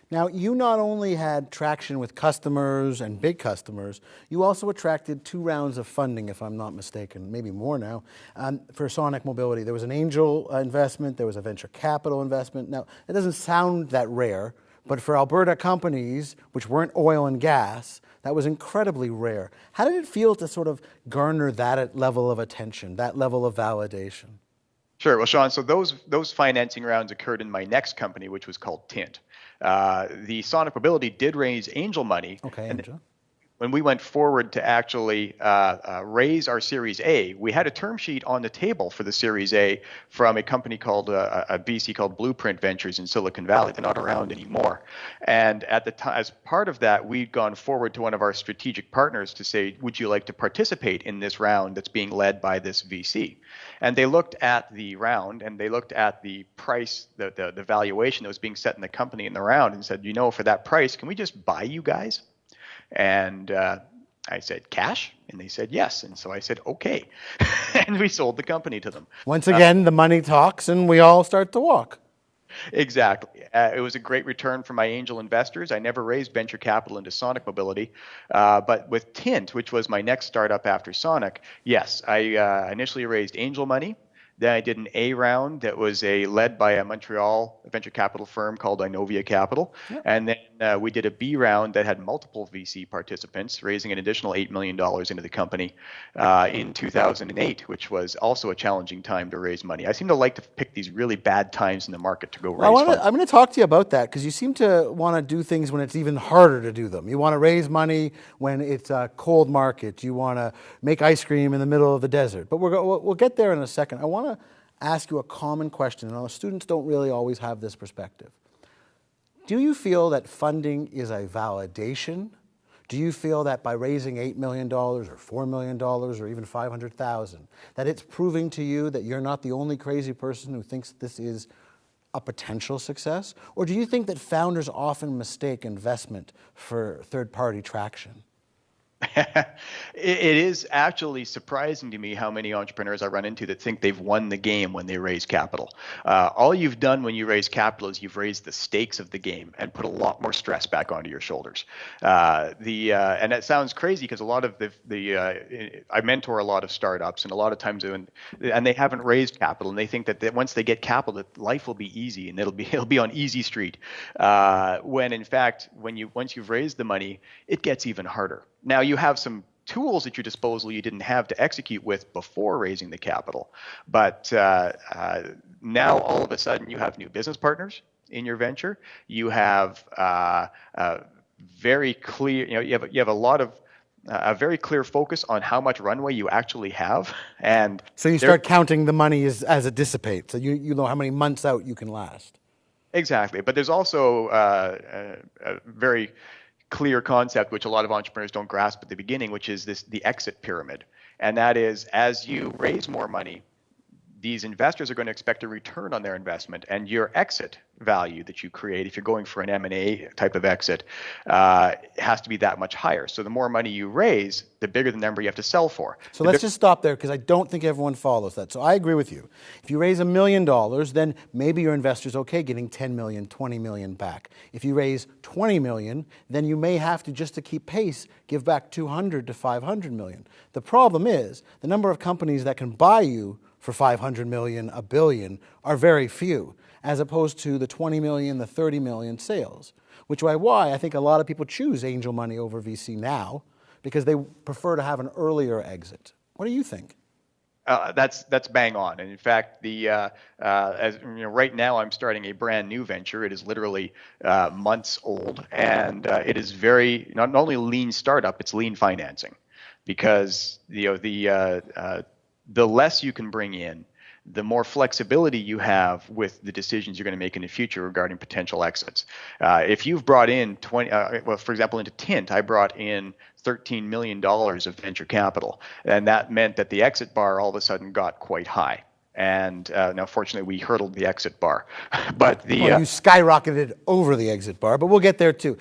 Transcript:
Now, you not only had traction with customers and big customers, you also attracted 2 rounds of funding, if I'm not mistaken, maybe more now, for Sonic Mobility. There was an angel investment, there was a venture capital investment. Now, it doesn't sound that rare, but for Alberta companies, which weren't oil and gas, that was incredibly rare. How did it feel to sort of garner that level of attention, that level of validation? Sure. Well, Sean, so those financing rounds occurred in my next company, which was called Tint. The Sonic Mobility did raise angel money, Okay, and Angel. when we went forward to actually raise our Series A, we had a term sheet on the table for the Series A from a company called a BC called Blueprint Ventures in Silicon Valley. They're not around anymore. And at the time, as part of that, we'd gone forward to one of our strategic partners to say, "Would you like to participate in this round that's being led by this VC?" And they looked at the round and they looked at the price, the valuation that was being set in the company in the round, and said, "For that price, can we just buy you guys?" And I said, "Cash?" And they said, "Yes." And so I said, "Okay." And we sold the company to them. Once again, the money talks and we all start to walk. Exactly. It was a great return for my angel investors. I never raised venture capital into Sonic Mobility. But with Tint, which was my next startup after Sonic, yes, I initially raised angel money. Then I did an A round that was led by a Montreal venture capital firm called Inovia Capital. Yep. And then we did a B round that had multiple VC participants, raising an additional $8 million into the company in 2008, which was also a challenging time to raise money. I seem to like to pick these really bad times in the market to go Well, raise funds. I'm going to talk to you about that because you seem to want to do things when it's even harder to do them. You want to raise money when it's a cold market. You want to make ice cream in the middle of the desert. But we'll get there in a second. I want to ask you a common question, and our students don't really always have this perspective. Do you feel that funding is a validation? Do you feel that by raising $8 million or $4 million or even $500,000, that it's proving to you that you're not the only crazy person who thinks this is a potential success? Or do you think that founders often mistake investment for third-party traction? It is actually surprising to me how many entrepreneurs I run into that think they've won the game when they raise capital. All you've done when you raise capital is you've raised the stakes of the game and put a lot more stress back onto your shoulders. And that sounds crazy because a lot of I mentor a lot of startups, and a lot of times and they haven't raised capital, and they think that once they get capital, that life will be easy and it'll be on easy street. When in fact, once you've raised the money, it gets even harder. Now you have some tools at your disposal you didn't have to execute with before raising the capital, but now all of a sudden you have new business partners in your venture. You have very clear, you have a lot of a very clear focus on how much runway you actually have, and So you start counting the money as it dissipates, so you know how many months out you can last. Exactly, but there's also a very clear concept which a lot of entrepreneurs don't grasp at the beginning, which is the exit pyramid. And that is, as you raise more money, these investors are going to expect a return on their investment, and your exit value that you create, if you're going for an M&A type of exit, has to be that much higher. So the more money you raise, the bigger the number you have to sell for. So let's just stop there because I don't think everyone follows that. So I agree with you. If you raise $1 million, then maybe your investor's okay getting 10 million, 20 million back. If you raise 20 million, then you may have to, just to keep pace, give back 200 to 500 million. The problem is the number of companies that can buy you for 500 million, a billion, are very few, as opposed to the 20 million, the 30 million sales, which is why I think a lot of people choose angel money over VC now, because they prefer to have an earlier exit. What do you think? That's bang on. And in fact, right now I'm starting a brand new venture. It is literally months old, and it is not only lean startup, it's lean financing, because the less you can bring in, the more flexibility you have with the decisions you're going to make in the future regarding potential exits. If you've brought in for example, into Tint, I brought in $13 million of venture capital, and that meant that the exit bar all of a sudden got quite high. And now, fortunately, we hurdled the exit bar, but Well, you skyrocketed over the exit bar, but we'll get there too.